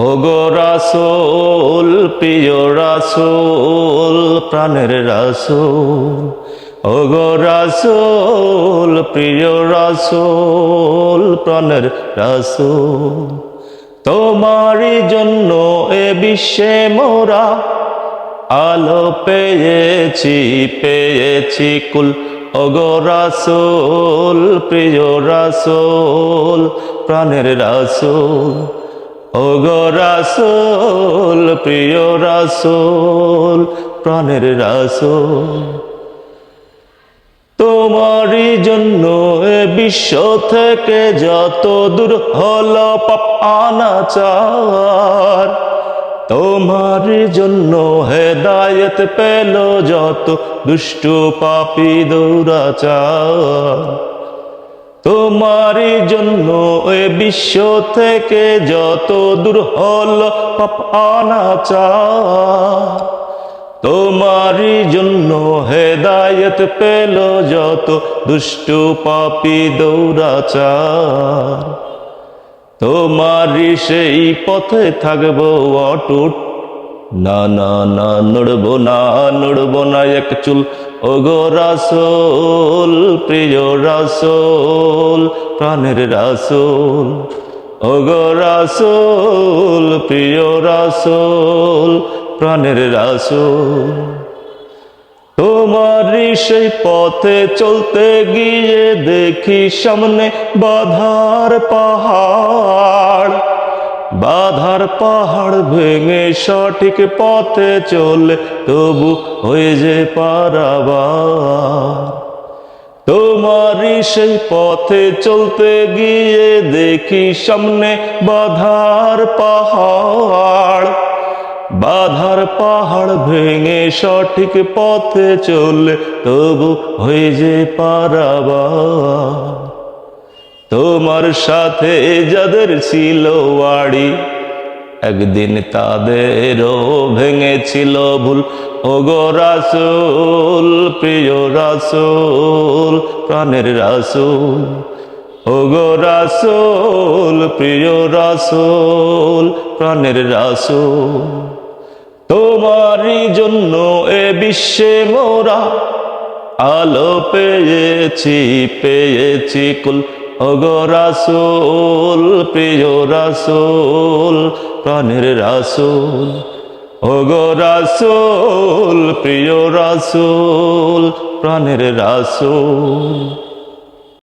ওগো রাসূল প্রিয় রাসূল প্রাণের রাসূল, ওগো রাসূল প্রিয় রাসূল প্রাণের রাসূল। তোমারই জন্য এ বিশ্বে মোরা আলো পেয়েছি কুল। ওগো রাসূল প্রিয় রাসূল প্রাণের রাসূল, ওগো রাসূল প্রিয় রাসূল প্রাণের রাসূল। তোমারই জন্য এ বিশ্ব থেকে যত দূর হলো পাপ অনাচার, তোমারই জন্য হেদায়েত পেল যত দুষ্টু পাপী দুরাচার। তোমারই জন্য এ বিশ্ব থেকে যত দূর হলো পাপ অনাচার, তোমারই জন্য হেদায়েত পেল যত দুষ্টু পাপী দুরাচার। তোমারই সেই পথে থাকবো অটুট, না না না নড়বো না এক চুল। ওগো রাসূল প্রিয় রাসূল প্রাণের রাসূল, ওগো রাসূল প্রিয় রাসূল প্রাণের রাসূল। তোমারই সেই পথে চলতে গিয়ে দেখি সামনে বাধার পাহাড়, বাধার পাহাড় ভেঙে সঠিক পথে চলে তবু হয়ে যে পারাবার। তোমারই সেই পথে চলতে গিয়ে দেখি সামনে বাধার পাহাড়, বাধার পাহাড় ভেঙে সঠিক পথে চলে তবু হয়ে যে পারাবার। তোমার সাথে যাদের ছিল ওয়াড়ি, একদিন তাদেরও ভেঙেছিল ভুল। ওগো রাসূল প্রিয় রাসূল প্রাণের রাসূল, ওগো রাসূল প্রিয় রাসূল প্রাণের রাসূল। তোমারই জন্য এ বিশ্বে মোরা আলো পেয়েছি কুল। ওগো রাসূল প্রিয় রাসূল প্রাণের রাসূল, ওগো রাসূল প্রিয় রাসূল প্রাণের রাসূল।